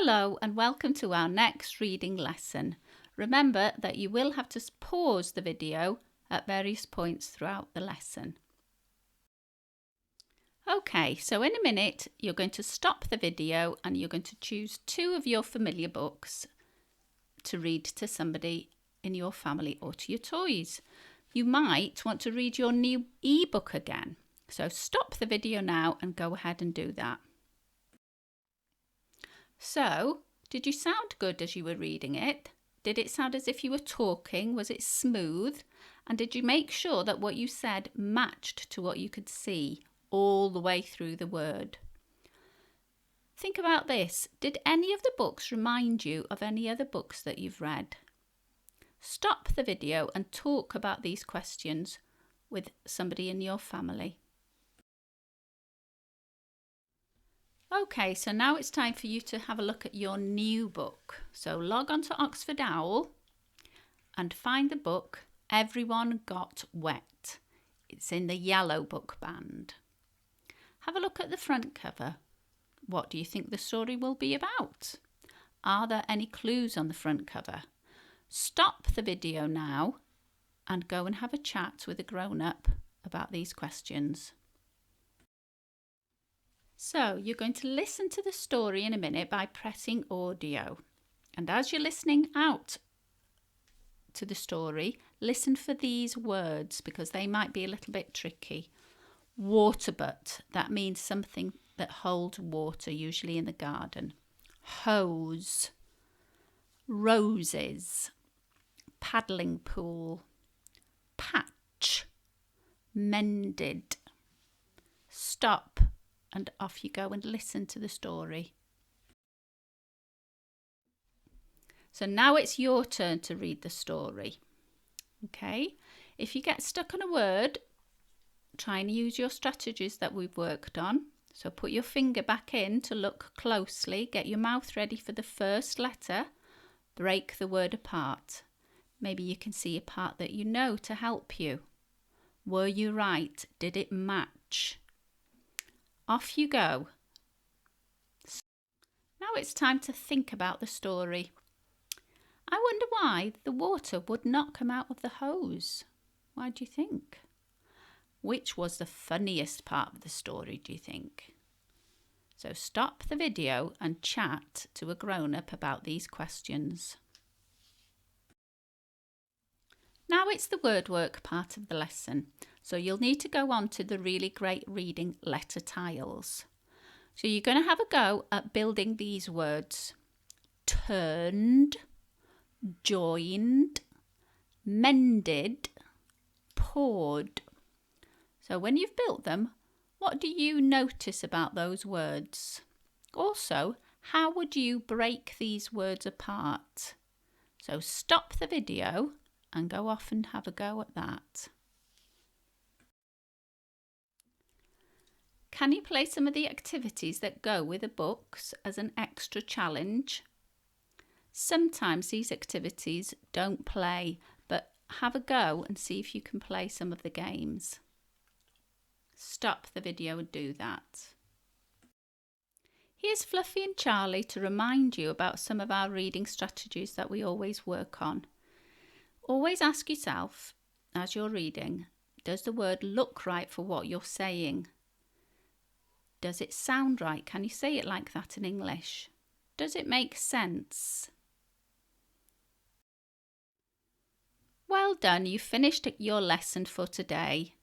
Hello and welcome to our next reading lesson. Remember that you will have to pause the video at various points throughout the lesson. Okay, so in a minute you're going to stop the video and you're going to choose two of your familiar books to read to somebody in your family or to your toys. You might want to read your new ebook again. So stop the video now and go ahead and do that. So, did you sound good as you were reading it? Did it sound as if you were talking? Was it smooth? And did you make sure that what you said matched to what you could see all the way through the word? Think about this. Did any of the books remind you of any other books that you've read? Stop the video and talk about these questions with somebody in your family. Okay, so now it's time for you to have a look at your new book. So log on to Oxford Owl and find the book Everyone Got Wet. It's in the yellow book band. Have a look at the front cover. What do you think the story will be about? Are there any clues on the front cover? Stop the video now and go and have a chat with a grown-up about these questions. So you're going to listen to the story in a minute by pressing audio. And as you're listening out to the story, listen for these words because they might be a little bit tricky. Water butt, that means something that holds water, usually in the garden. Hose, roses, paddling pool, patch, mended, stop. And off you go and listen to the story. So now it's your turn to read the story. Okay, if you get stuck on a word, try and use your strategies that we've worked on. So put your finger back in to look closely, get your mouth ready for the first letter, break the word apart. Maybe you can see a part that you know to help you. Were you right? Did it match? Off you go. Now it's time to think about the story. I wonder why the water would not come out of the hose. Why do you think? Which was the funniest part of the story, do you think? So stop the video and chat to a grown-up about these questions. Now it's the word work part of the lesson. So you'll need to go on to the really great reading letter tiles. So you're going to have a go at building these words. Turned, joined, mended, poured. So when you've built them, what do you notice about those words? Also, how would you break these words apart? So stop the video and go off and have a go at that. Can you play some of the activities that go with the books as an extra challenge? Sometimes these activities don't play, but have a go and see if you can play some of the games. Stop the video and do that. Here's Fluffy and Charlie to remind you about some of our reading strategies that we always work on. Always ask yourself, as you're reading, does the word look right for what you're saying? Does it sound right? Can you say it like that in English? Does it make sense? Well done, you finished your lesson for today.